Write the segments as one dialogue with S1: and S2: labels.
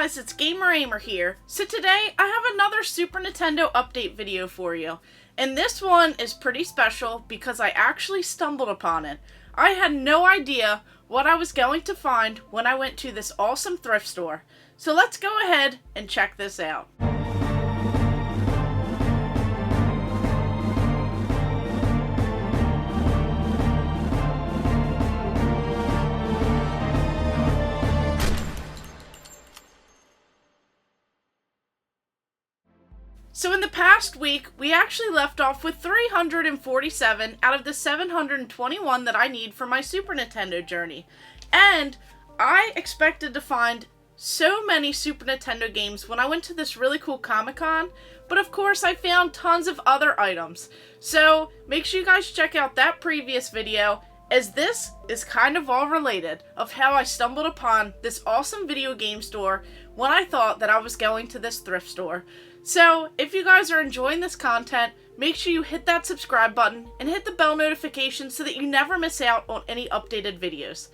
S1: guys, it's Ahmer here. So today I have another Super Nintendo update video for you. And this one is pretty special because I actually stumbled upon it. I had no idea what I was going to find when I went to this awesome thrift store. So let's go ahead and check this out. So in the past week, we actually left off with 347 out of the 721 that I need for my Super Nintendo journey. And I expected to find so many Super Nintendo games when I went to this really cool Comic-Con, but of course I found tons of other items. So make sure you guys check out that previous video, as this is kind of all related of how I stumbled upon this awesome video game store when I thought that I was going to this thrift store. So, if you guys are enjoying this content, make sure you hit that subscribe button and hit the bell notification so that you never miss out on any updated videos.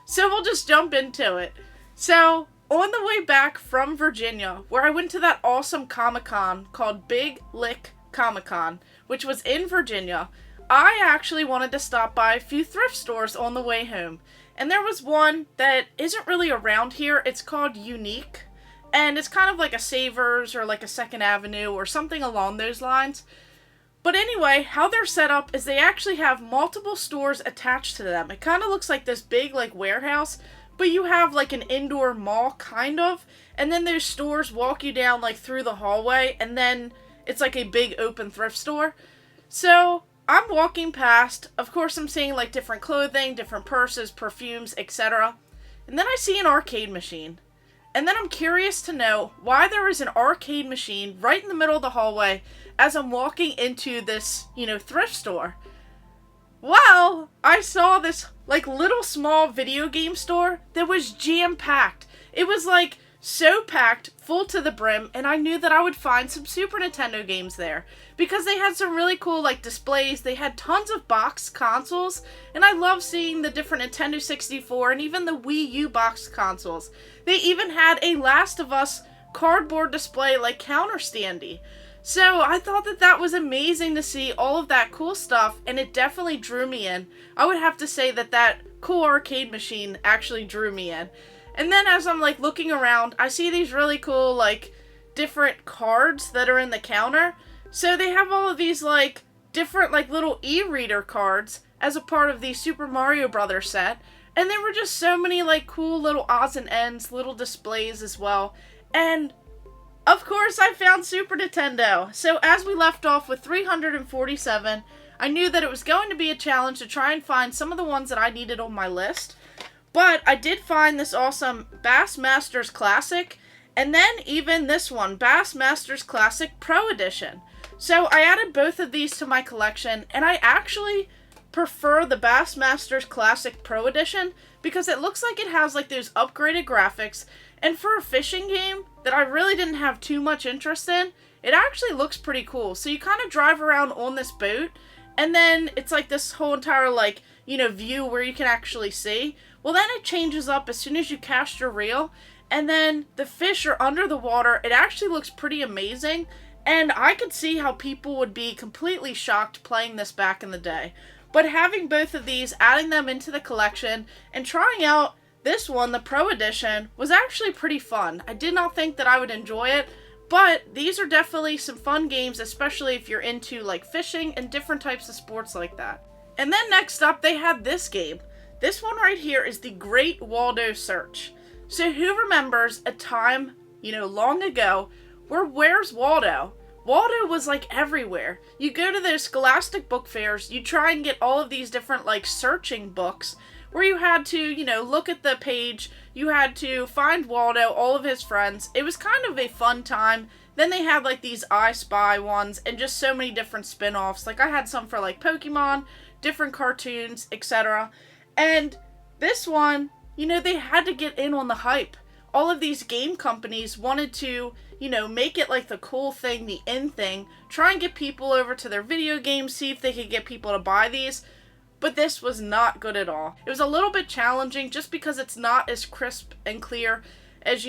S1: So we'll just jump into it. So, on the way back from Virginia, where I went to that awesome Comic-Con called Big Lick Comic-Con, which was in Virginia, I actually wanted to stop by a few thrift stores on the way home. And there was one that isn't really around here. It's called Unique. And it's kind of like a Savers or like a Second Avenue or something along those lines. But anyway, how they're set up is they actually have multiple stores attached to them. It kind of looks like this big like warehouse, but you have like an indoor mall kind of. And then those stores walk you down like through the hallway, and then it's like a big open thrift store. So I'm walking past. Of course I'm seeing like different clothing, different purses, perfumes, etc. And then I see an arcade machine. And then I'm curious to know why there is an arcade machine right in the middle of the hallway as I'm walking into this, thrift store. Well, I saw this, little small video game store that was jam-packed. It was, so packed, full to the brim, and I knew that I would find some Super Nintendo games there. Because they had some really cool, displays. They had tons of boxed consoles, and I love seeing the different Nintendo 64 and even the Wii U boxed consoles. They even had a Last of Us cardboard display, counter standy. So I thought that that was amazing to see all of that cool stuff, and it definitely drew me in. I would have to say that that cool arcade machine actually drew me in. And then as I'm, looking around, I see these really cool, different cards that are in the counter. So they have all of these, different, little e-reader cards as a part of the Super Mario Brothers set. And there were just so many, cool little odds and ends, little displays as well. And, of course, I found Super Nintendo. So as we left off with 347, I knew that it was going to be a challenge to try and find some of the ones that I needed on my list. But I did find this awesome Bassmasters Classic, and then even this one, Bassmasters Classic Pro Edition. So I added both of these to my collection, and I actually prefer the Bassmasters Classic Pro Edition because it looks like it has those upgraded graphics, and for a fishing game that I really didn't have too much interest in, it actually looks pretty cool. So you kind of drive around on this boat, and then it's this whole entire view where you can actually see. Well, then it changes up as soon as you cast your reel, and then the fish are under the water. It actually looks pretty amazing, and I could see how people would be completely shocked playing this back in the day. But having both of these, adding them into the collection, and trying out this one, the Pro Edition, was actually pretty fun. I did not think that I would enjoy it, but these are definitely some fun games, especially if you're into fishing and different types of sports like that. And then next up, they had this game. This one right here is the Great Waldo Search. So who remembers a time, long ago, where where's Waldo? Waldo was everywhere. You go to those scholastic book fairs, you try and get all of these different searching books where you had to, look at the page, you had to find Waldo, all of his friends. It was kind of a fun time. Then they had these I Spy ones and just so many different spin-offs. I had some for Pokemon, different cartoons, etc. And this one, they had to get in on the hype. All of these game companies wanted to, make it the cool thing, the in thing, try and get people over to their video games, see if they could get people to buy these. But this was not good at all. It was a little bit challenging just because it's not as crisp and clear as,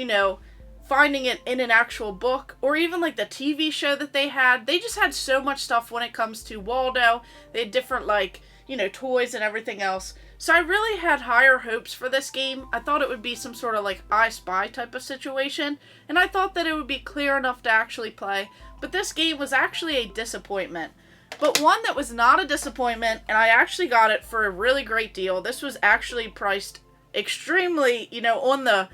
S1: finding it in an actual book, or even like the TV show that they had. They just had so much stuff when it comes to Waldo. They had different, like, you know, toys and everything else. So I really had higher hopes for this game. I thought it would be some sort of like I Spy type of situation, and I thought that it would be clear enough to actually play. But this game was actually a disappointment. But one that was not a disappointment, and I actually got it for a really great deal. This was actually priced extremely, you know, on the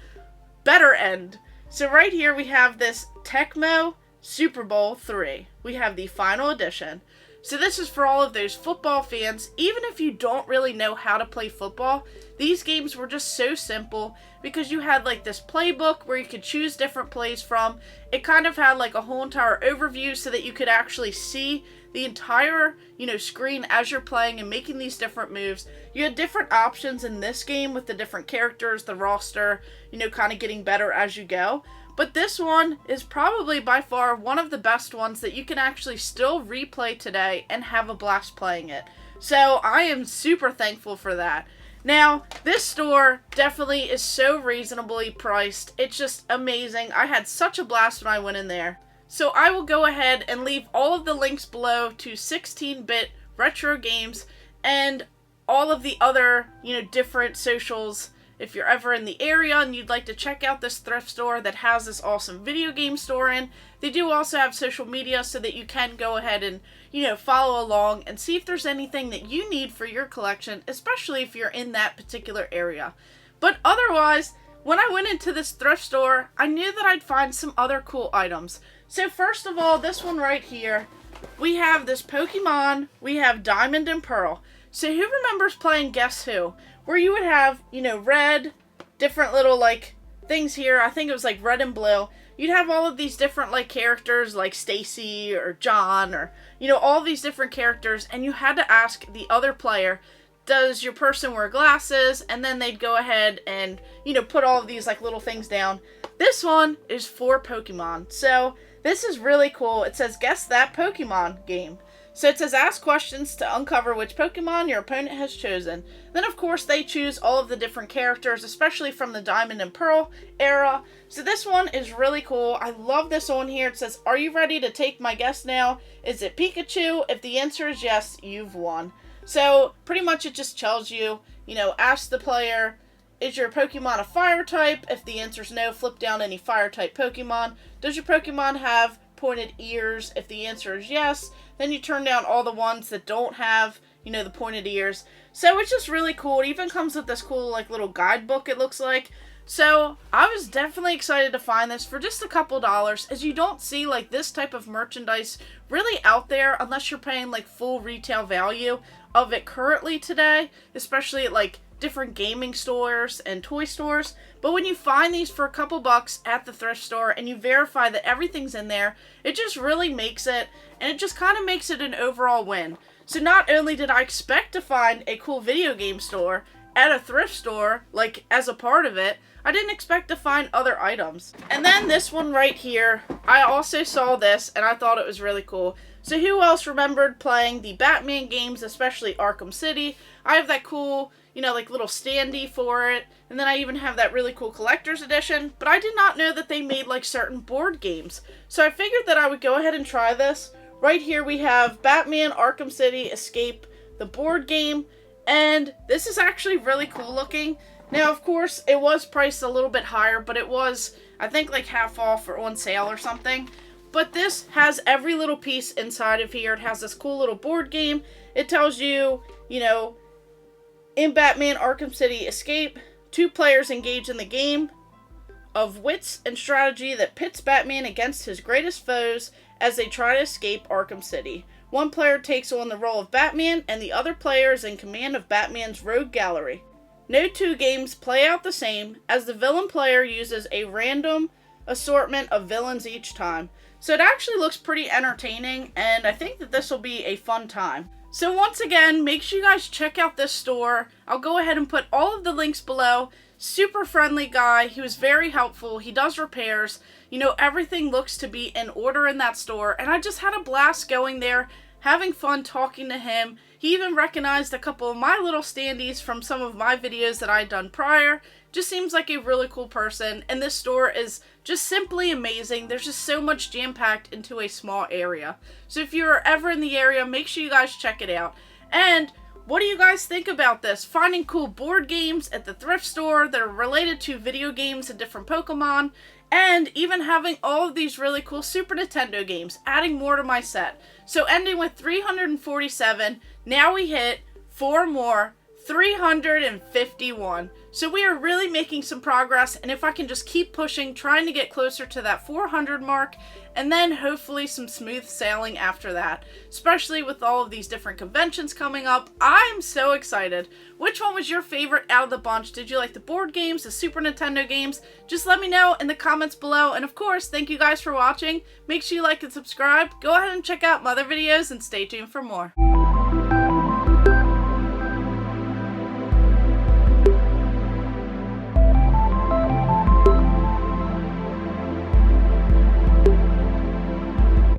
S1: better end. So right here we have this Tecmo Super Bowl 3. We have the final edition. So this is for all of those football fans. Even if you don't really know how to play football, these games were just so simple because you had like this playbook where you could choose different plays from. It kind of had like a whole entire overview so that you could actually see the entire, you know, screen as you're playing and making these different moves. You had different options in this game with the different characters, the roster, you know, kind of getting better as you go. But this one is probably by far one of the best ones that you can actually still replay today and have a blast playing it. So I am super thankful for that. Now, this store definitely is so reasonably priced. It's just amazing. I had such a blast when I went in there. So I will go ahead and leave all of the links below to 16-bit retro games and all of the other, you know, different socials. If you're ever in the area and you'd like to check out this thrift store that has this awesome video game store in, they do also have social media so that you can go ahead and, you know, follow along and see if there's anything that you need for your collection, especially if you're in that particular area. But otherwise, when I went into this thrift store, I knew that I'd find some other cool items. So first of all, this one right here, we have this Pokemon, we have Diamond and Pearl. So who remembers playing Guess Who? Where you would have, you know, red, different little, like, things here. I think it was, like, red and blue. You'd have all of these different, like, characters, like Stacy or John or, you know, all these different characters. And you had to ask the other player, does your person wear glasses? And then they'd go ahead and, you know, put all of these, like, little things down. This one is for Pokemon. So this is really cool. It says, guess that Pokemon game. So it says, ask questions to uncover which Pokemon your opponent has chosen. Then, of course, they choose all of the different characters, especially from the Diamond and Pearl era. So this one is really cool. I love this one here. It says, are you ready to take my guess now? Is it Pikachu? If the answer is yes, you've won. So pretty much it just tells you, you know, ask the player, is your Pokemon a fire type? If the answer is no, flip down any fire type Pokemon. Does your Pokemon have pointed ears? If the answer is yes, then you turn down all the ones that don't have, you know, the pointed ears. So it's just really cool. It even comes with this cool, like, little guidebook, it looks like. So I was definitely excited to find this for just a couple dollars, as you don't see, like, this type of merchandise really out there unless you're paying, like, full retail value of it currently today, especially at, like, different gaming stores and toy stores. But when you find these for a couple bucks at the thrift store and you verify that everything's in there, it just really makes it, and it just kind of makes it an overall win. So not only did I expect to find a cool video game store at a thrift store, like, as a part of it, I didn't expect to find other items. And then this one right here, I also saw this and I thought it was really cool. So who else remembered playing the Batman games, especially Arkham City? I have that cool, you know, like, little standee for it. And then I even have that really cool collector's edition. But I did not know that they made, like, certain board games. So I figured that I would go ahead and try this. Right here we have Batman Arkham City Escape, the board game. And this is actually really cool looking. Now, of course, it was priced a little bit higher, but it was, I think, like, half off or on sale or something. But this has every little piece inside of here. It has this cool little board game. It tells you, you know, in Batman Arkham City Escape, 2 players engage in the game of wits and strategy that pits Batman against his greatest foes as they try to escape Arkham City. One player takes on the role of Batman, and the other player is in command of Batman's rogue gallery. No 2 games play out the same, as the villain player uses a random assortment of villains each time. So it actually looks pretty entertaining, and I think that this will be a fun time. So once again, make sure you guys check out this store. I'll go ahead and put all of the links below. Super friendly guy. He was very helpful. He does repairs. You know, everything looks to be in order in that store, and I just had a blast going there, having fun talking to him. He even recognized a couple of my little standees from some of my videos that I'd done prior. just seems like a really cool person, and this store is just simply amazing. There's just so much jam-packed into a small area. So if you're ever in the area, make sure you guys check it out. And what do you guys think about this? Finding cool board games at the thrift store that are related to video games and different Pokemon, and even having all of these really cool Super Nintendo games, adding more to my set. So ending with 347, now we hit 4 more, 351. So we are really making some progress, and if I can just keep pushing, trying to get closer to that 400 mark, and then hopefully some smooth sailing after that, especially with all of these different conventions coming up. I'm so excited. Which one was your favorite out of the bunch? Did you like the board games, the Super Nintendo games? Just let me know in the comments below, and of course, thank you guys for watching. Make sure you like and subscribe. Go ahead and check out my other videos, and stay tuned for more.